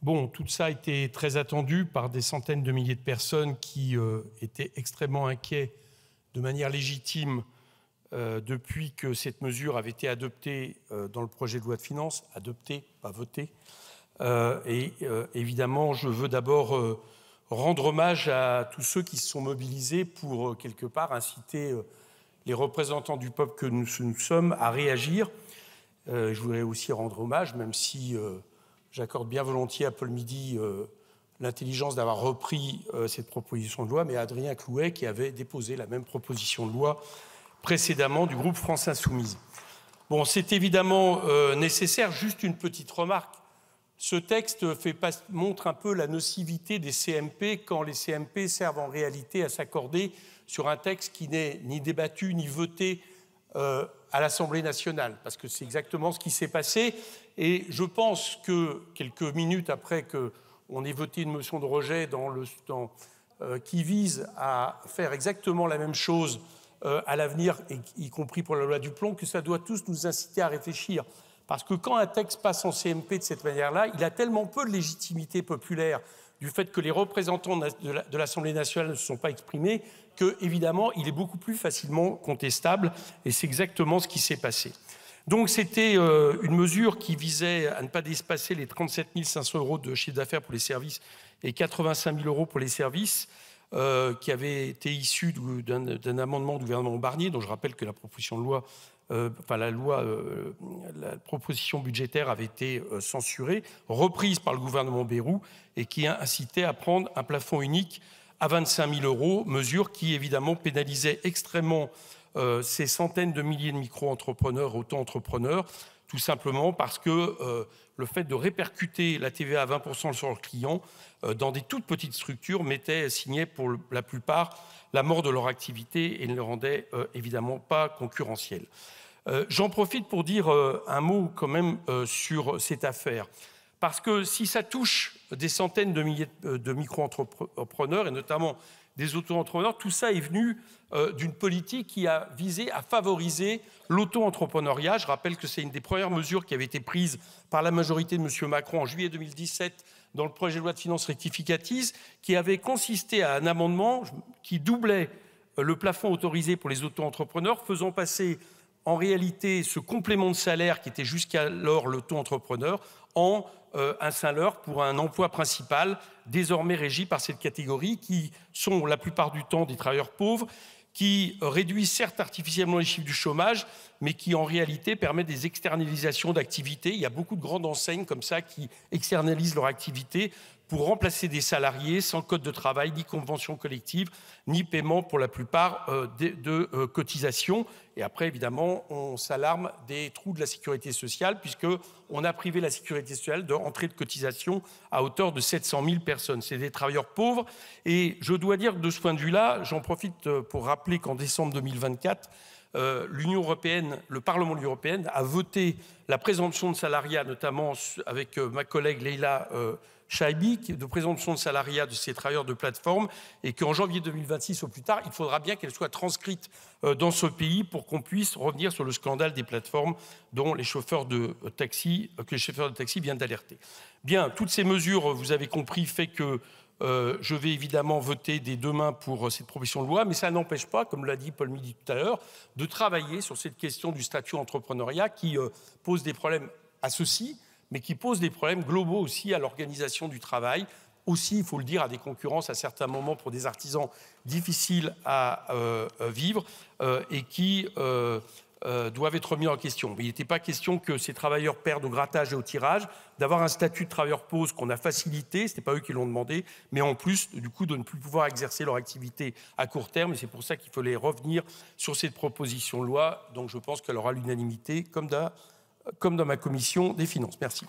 Bon, tout ça a été très attendu par des centaines de milliers de personnes qui étaient extrêmement inquiets de manière légitime depuis que cette mesure avait été adoptée dans le projet de loi de finances, adoptée, pas votée. Évidemment, je veux d'abord rendre hommage à tous ceux qui se sont mobilisés pour, quelque part, inciter les représentants du peuple que nous sommes à réagir. Je voudrais aussi rendre hommage, même si j'accorde bien volontiers à Paul Midi l'intelligence d'avoir repris cette proposition de loi, mais à Adrien Clouet qui avait déposé la même proposition de loi précédemment du groupe France Insoumise. Bon, c'est évidemment nécessaire. Juste une petite remarque. Ce texte montre un peu la nocivité des CMP quand les CMP servent en réalité à s'accorder sur un texte qui n'est ni débattu ni voté à l'Assemblée nationale, parce que c'est exactement ce qui s'est passé. Et je pense que quelques minutes après qu'on ait voté une motion de rejet qui vise à faire exactement la même chose à l'avenir, y compris pour la loi du plomb, que ça doit tous nous inciter à réfléchir. Parce que quand un texte passe en CMP de cette manière-là, il a tellement peu de légitimité populaire du fait que les représentants de l'Assemblée nationale ne se sont pas exprimés, qu'évidemment, il est beaucoup plus facilement contestable, et c'est exactement ce qui s'est passé. Donc c'était une mesure qui visait à ne pas dépasser les 37 500 € de chiffre d'affaires pour les services et 85 000 € pour les services, qui avait été issue d'un amendement du gouvernement Barnier, dont je rappelle que la proposition de loi, la proposition budgétaire avait été censurée, reprise par le gouvernement Bayrou, et qui a incité à prendre un plafond unique à 25 000 €, mesure qui évidemment pénalisait extrêmement ces centaines de milliers de micro-entrepreneurs, auto-entrepreneurs, tout simplement parce que le fait de répercuter la TVA à 20% sur le client dans des toutes petites structures signait pour la plupart la mort de leur activité et ne le rendait évidemment pas concurrentiel. J'en profite pour dire un mot quand même sur cette affaire. Parce que si ça touche des centaines de milliers de micro-entrepreneurs, et notamment des auto-entrepreneurs, tout ça est venu d'une politique qui a visé à favoriser l'auto-entrepreneuriat. Je rappelle que c'est une des premières mesures qui avait été prise par la majorité de M. Macron en juillet 2017 dans le projet de loi de finances rectificative, qui avait consisté à un amendement qui doublait le plafond autorisé pour les auto-entrepreneurs, faisant passer en réalité ce complément de salaire qui était jusqu'alors l'auto-entrepreneur en un salaire pour un emploi principal, désormais régi par cette catégorie, qui sont la plupart du temps des travailleurs pauvres, qui réduisent certes artificiellement les chiffres du chômage, mais qui en réalité permettent des externalisations d'activités. Il y a beaucoup de grandes enseignes comme ça qui externalisent leur activité pour remplacer des salariés sans code de travail, ni convention collective, ni paiement pour la plupart de cotisations. Et après, évidemment, on s'alarme des trous de la sécurité sociale, puisqu'on a privé la sécurité sociale de rentrée de cotisations à hauteur de 700 000 personnes. C'est des travailleurs pauvres. Et je dois dire que de ce point de vue-là, j'en profite pour rappeler qu'en décembre 2024, l'Union européenne, le Parlement de l'Union européenne a voté la présomption de salariat, notamment avec ma collègue Leïla Chaibi, de présomption de salariat de ces travailleurs de plateforme, et qu'en janvier 2026 au plus tard, il faudra bien qu'elle soit transcrite dans ce pays pour qu'on puisse revenir sur le scandale des plateformes dont les chauffeurs de taxi viennent d'alerter. Bien, toutes ces mesures, vous avez compris, fait que je vais évidemment voter des deux mains pour cette proposition de loi, mais ça n'empêche pas, comme l'a dit Paul Midi tout à l'heure, de travailler sur cette question du statut entrepreneuriat qui pose des problèmes à ceux-ci, mais qui pose des problèmes globaux aussi à l'organisation du travail, aussi, il faut le dire, à des concurrences à certains moments pour des artisans difficiles à vivre et qui doivent être remis en question. Mais il n'était pas question que ces travailleurs perdent au grattage et au tirage, d'avoir un statut de travailleur pauvre qu'on a facilité, ce n'était pas eux qui l'ont demandé, mais en plus, du coup, de ne plus pouvoir exercer leur activité à court terme. Et c'est pour ça qu'il fallait revenir sur cette proposition de loi. Donc je pense qu'elle aura l'unanimité, comme dans ma commission des finances. Merci.